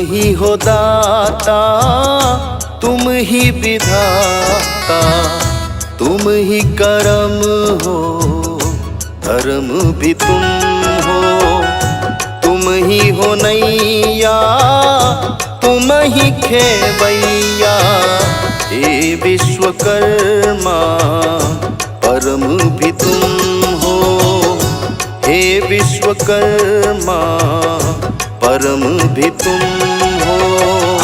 ही हो दाता, तुम ही विधाता, तुम ही कर्म हो, धर्म भी तुम हो। तुम ही हो नैया, तुम ही खेवैया, हे विश्वकर्मा परम भी तुम हो। हे विश्वकर्मा परम भी तुम हो।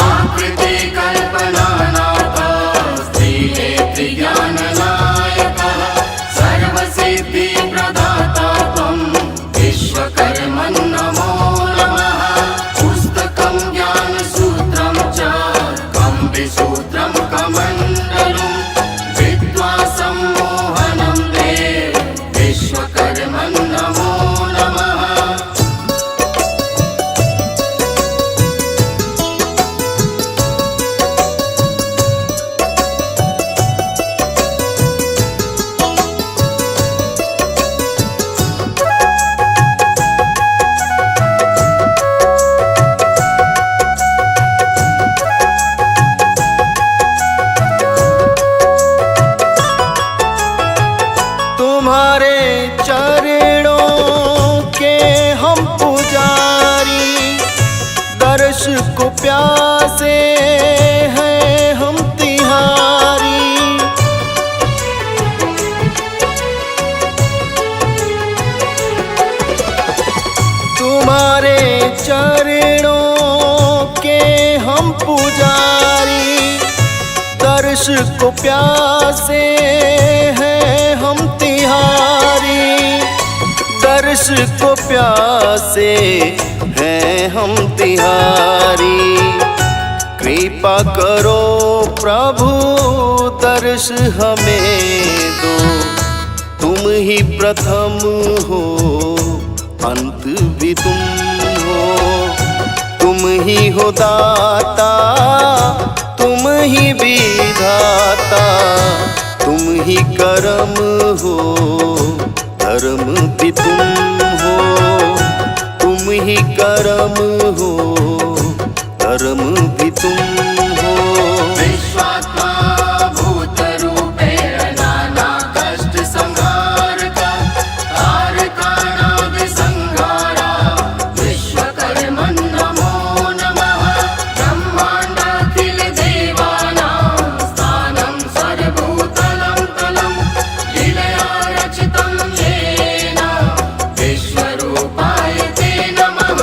आकृति कल्पना नाथा, स्त्रीनेत्रि ज्ञाननायकः, सर्वसिद्धि प्रदाता त्वं विश्वकर्मन् नमो नमः। पुस्तकं ज्ञानसूत्रं च कम्बिसूत्रं कमण्डलुं, विद्वा सम्मोहनं ते विश्वकर्मन् नमो नमः। तुम्हारे चरणों के हम पुजारी, दर्श को प्यासे हैं हम तिहारी। तुम्हारे चरणों के हम पुजारी, दर्श को प्यासे हैं हम तिहारी। दर्श को प्यासे हैं हम तिहारी। कृपा करो प्रभु दर्श हमें दो, तुम ही प्रथम हो, अंत भी तुम हो। तुम ही हो दाता, तुम ही विधाता, तुम ही कर्म हो, धर्म भी तुम हो। तुम ही कर्म हो, धर्म भी तुम हो। विश्वात्मा भूतरूपेण नाना कष्ट संहारका, कारकाणादि संहारा, विश्वकर्मन् नमो नमः। ब्रह्माण्डाखिल देवानां स्थानं सर्वभूतलं तलं, लीलया रचितं येन विश्वरूपाय ते नमः।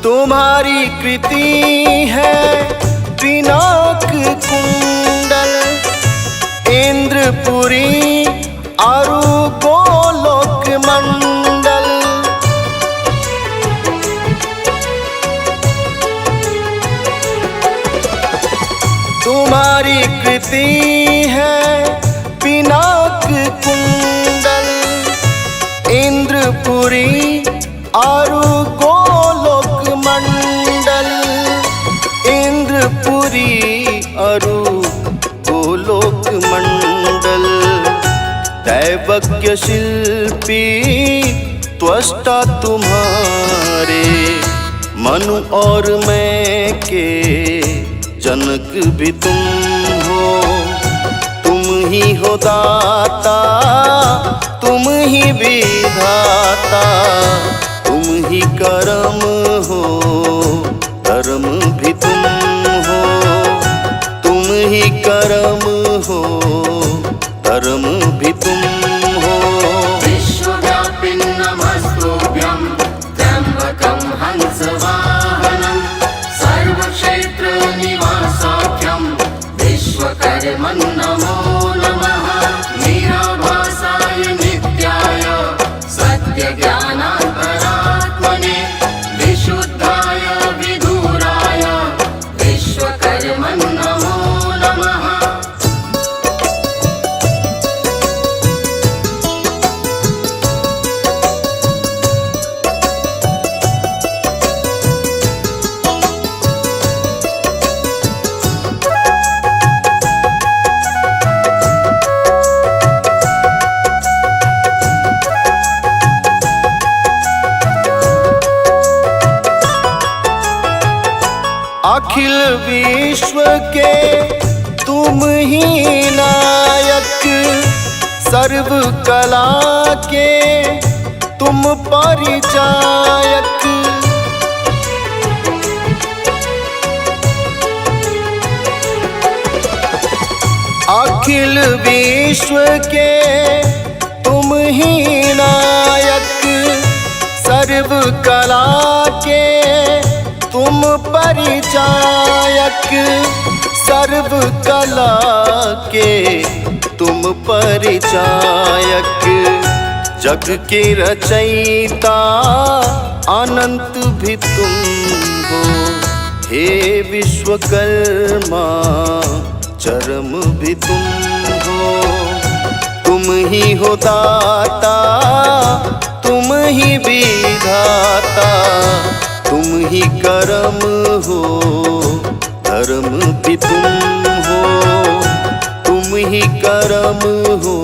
तुम्हारी कृति है पिनाक कुंडल, इंद्रपुरी आरु गोलोक मंडल। तुम्हारी कृति है पिनाक कुंडल, इंद्रपुरी आरु गोलोक मंडल। इंद्रपुरी अरु गोलोक मंडल। दैवज्ञ शिल्पी त्वष्टा तुम्हारे, मनु और मैं के जनक भी तुम हो। तुम ही हो दाता, तुम ही विधाता, तुम ही कर्म हो, धर्म भी तुम हो। तुम ही कर्म हो, धर्म भी तुम हो। विश्वव्यापिन् नमस्तुभ्यं, त्र्यम्बकं हंसवाहनं, सर्वक्षेत्रनिवासाख्यं विश्वकर्मन् नमो नमः। निराभासाय नित्याय सत्यज्ञानान्तरात्मने, विशुद्धाय विधुराय विश्वकर्मन् नमो नमः। अखिल विश्व के तुम ही नायक, सर्व कला के तुम परिचायक। अखिल विश्व के तुम ही नायक, सर्व कला के तुम परिचायक। सर्व कला के तुम परिचायक। जग के रचयिता अनंत भी तुम हो, हे विश्वकर्मा चरम भी तुम हो। तुम ही हो दाता, तुम ही विधाता, तुम ही कर्म हो, धर्म भी तुम हो। तुम ही कर्म हो,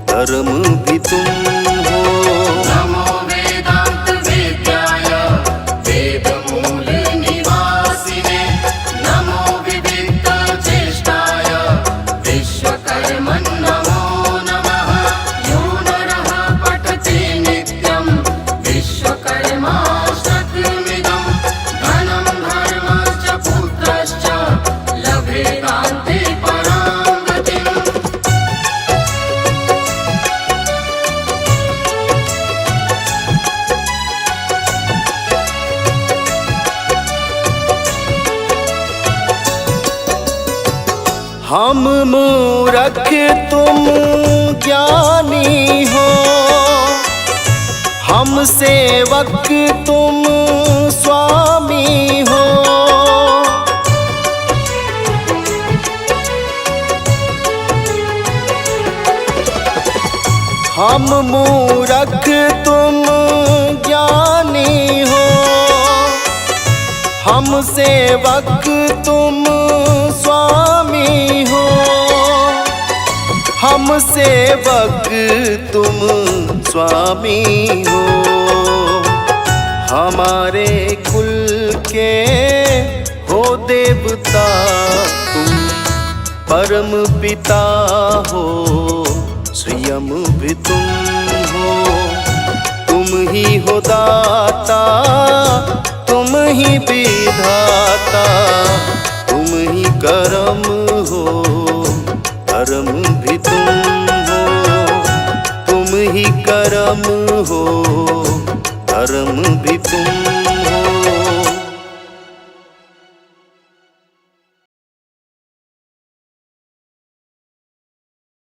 धर्म भी तुम हो। नमो वेदांत विद्याय वेदमूल निवासिने, नमो विविध चेष्टाय विश्वकर्मन् नमो नमः। यो नरः पठति नित्यं विश्वकर्माष्टकमिदं, धनं धर्मश्च पुत्रश्च लभेदान्ते परां गतिम्। हम मूरख तुम ज्ञानी हो, हम सेवक तुम स्वामी हो। हम मूरख तुम ज्ञानी हो, हम सेवक तुम स्वामी हो। हम सेवक तुम स्वामी हो। हमारे कुल के हो देवता तुम, परम पिता हो, स्वयं भी तुम हो। तुम ही हो दाता, तुम ही विधाता, तुम ही कर्म हो, धर्म भी तुम हो। तुम ही कर्म हो, धर्म भी तुम